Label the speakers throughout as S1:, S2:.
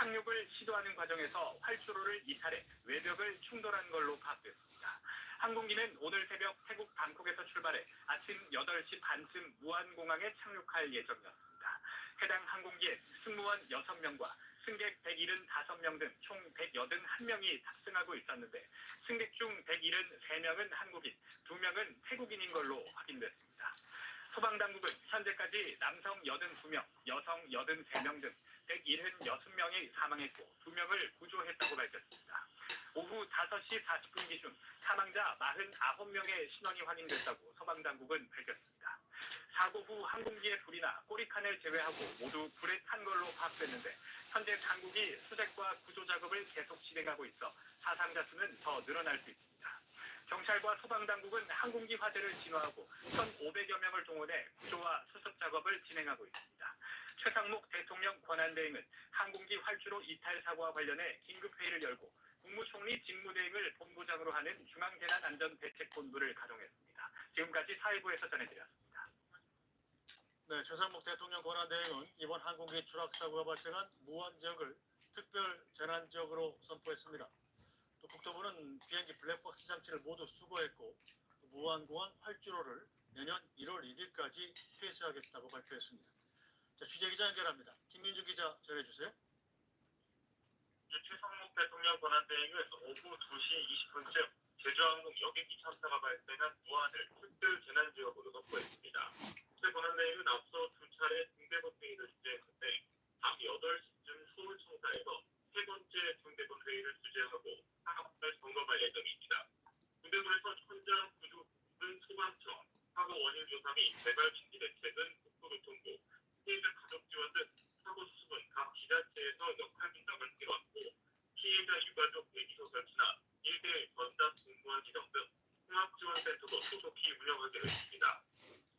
S1: 착륙을 시도하는 과정에서 활주로를 이탈해 외벽을 충돌한 걸로 파악됐습니다. 항공기는 오늘 새벽 태국 방콕에서 출발해 아침 8시 반쯤 무안공항에 착륙할 예정이었습니다. 해당 항공기에 승무원 6명과 승객 175명 등 총 181명이 탑승하고 있었는데 승객 중 173명은 한국인, 2명은 태국인인 걸로 확인됐습니다. 소방당국은 현재까지 남성 82명, 여성 83명 등 176명이 사망했고 2명을 구조했다고 밝혔습니다. 오후 5시 40분 기준 사망자 49명의 신원이 확인됐다고 소방당국은 밝혔습니다. 사고 후 항공기의 불이나 꼬리칸을 제외하고 모두 불에 탄 걸로 파악됐는데 현재 당국이 수색과 구조 작업을 계속 진행하고 있어 사상자 수는 더 늘어날 수 있습니다. 경찰과 소방당국은 항공기 화재를 진화하고 1,500여 명을 동원해 구조와 수습 작업을 진행하고 있습니다. 최상목 대통령 권한대행은 항공기 활주로 이탈 사고와 관련해 긴급회의를 열고 국무총리 직무대행을 본부장으로 하는 중앙재난안전대책본부를 가동했습니다. 지금까지 사회부에서 전해드렸습니다.
S2: 네, 최상목 대통령 권한대행은 이번 항공기 추락사고가 발생한 무안 지역을 특별 재난지역으로 선포했습니다. 또 국토부는 비행기 블랙박스 장치를 모두 수거했고 무안공항 활주로를 내년 1월 1일까지 폐쇄하겠다고 발표했습니다. 자, 취재기자 연결합니다. 김민주 기자 전해주세요.
S3: 최상목 대통령 권한대행은 오후 2시 20분쯤 제주항공 여객기 참사가 발생한 무안을 특별 재난지역으로 선포했습니다. 최 권한대행은 앞서 두 차례 중대본 회의를 주재했는데 밤 8시쯤 서울청사에서 세 번째 중대본 회의를 주재하고 상황을 점검할 예정입니다. 중대본에서 현장 구조 부분 소방청, 사고 원인 조사 및 재발 방지 대책은 국토교통부, 피해자 가족 지원 등 사고 수습은 각 지자체에서 역할 분담을 이뤄왔고 피해자 유가족 대기소 설치나 1대 전담 공무원 지정 등 통합지원센터도 소속히 운영하기로 했습니다.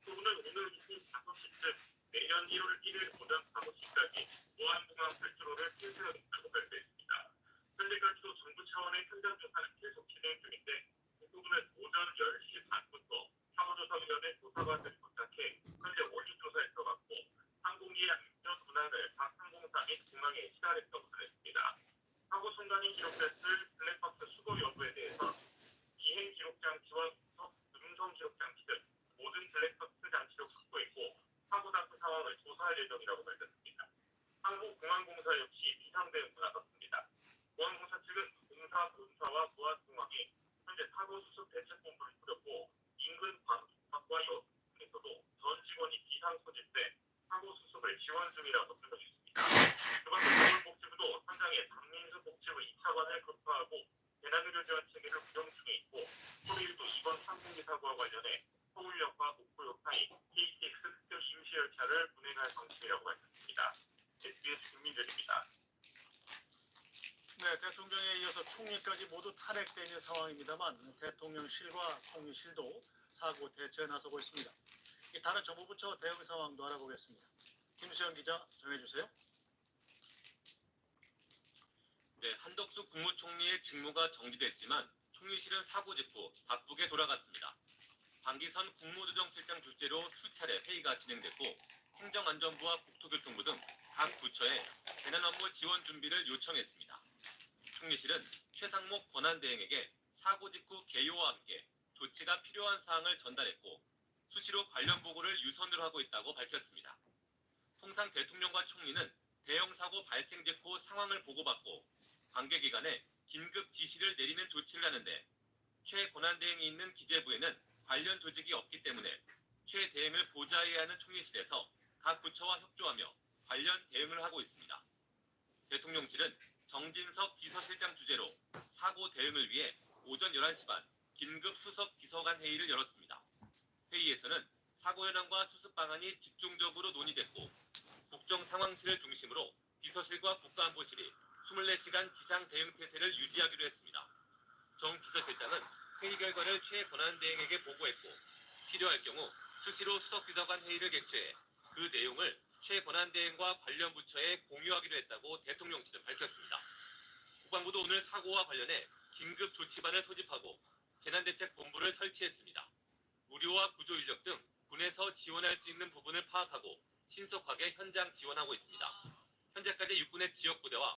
S3: 정부는 오늘 오후 5시쯤 내년 1월 1일 오전 5시까지 무안공항 활주로를 폐쇄하겠다고 발표했습니다. 현재까지도 정부 차원의 현장 조사는 계속 진행 중인데 국토부는 오전 10시 반부터 사고조사위원회 조사관들이 도착해 현재 원인 조사에 들어갔고 항공기의 안전 운항을 각 항공사 및 공항에 시달했다고 전했습니다. 사고 순간이 기록됐을 블랙박스 수거 여부에 대해서 비행 기록 장치와 음성 기록 장치 등 모든 블랙박스 장치를 확보했고 사고 당시 상황을 조사할 예정이라고 밝혔습니다. 한국공항공사 역시 비상 대응도 나섰습니다. 공항공사 측은 공사 본사와 무안공항에 현재 사고 수습 대책본부를 꾸렸고 인근 방과 여에서도 전 직원이 비상 소집돼 사고 수습을 지원 중이라고 설명했습니다. 그 밖에 서울복지부도 현장에 박민수 복지부 2차관을 급파하고 재난의료 지원 체계를 운영 중에 있고 서울일도 이번 항공기 사고와 관련해 서울역과 목포역 사이 KTX 특별 임시열차를 운행할 방침이라고 밝혔습니다. SBS 김민준입니다.
S2: 네, 대통령에 이어서 총리까지 모두 탄핵되어 있는 상황입니다만 대통령실과 총리실도 사고 대처에 나서고 있습니다. 다른 정부부처 대응 상황도 알아보겠습니다. 김수영 기자 전해주세요.
S4: 네, 한덕수 국무총리의 직무가 정지됐지만 총리실은 사고 직후 바쁘게 돌아갔습니다. 방기선 국무조정실장 주재로 수차례 회의가 진행됐고 행정안전부와 국토교통부 등 각 부처에 재난 업무 지원 준비를 요청했습니다. 총리실은 최상목 권한대행에게 사고 직후 개요와 함께 조치가 필요한 사항을 전달했고 수시로 관련 보고를 유선으로 하고 있다고 밝혔습니다. 통상 대통령과 총리는 대형 사고 발생 직후 상황을 보고받고 관계기관에 긴급 지시를 내리는 조치를 하는데 최 권한대행이 있는 기재부에는 관련 조직이 없기 때문에 최 대행을 보좌해야 하는 총리실에서 각 부처와 협조하며 관련 대응을 하고 있습니다. 대통령실은 정진석 비서실장 주재로 사고 대응을 위해 오전 11시 반 긴급 수석 비서관 회의를 열었습니다. 회의에서는 사고 현황과 수습 방안이 집중적으로 논의됐고 국정상황실을 중심으로 비서실과 국가안보실이 24시간 비상 대응 태세를 유지하기로 했습니다. 정 비서실장은 회의 결과를 최 권한대행에게 보고했고 필요할 경우 수시로 수석비서관 회의를 개최해 그 내용을 최 권한대행과 관련 부처에 공유하기로 했다고 대통령실은 밝혔습니다. 국방부도 오늘 사고와 관련해 긴급 조치반을 소집하고 재난대책본부를 설치했습니다. 의료와 구조인력 등 군에서 지원할 수 있는 부분을 파악하고 신속하게 현장 지원하고 있습니다. 현재까지 육군의 지역부대와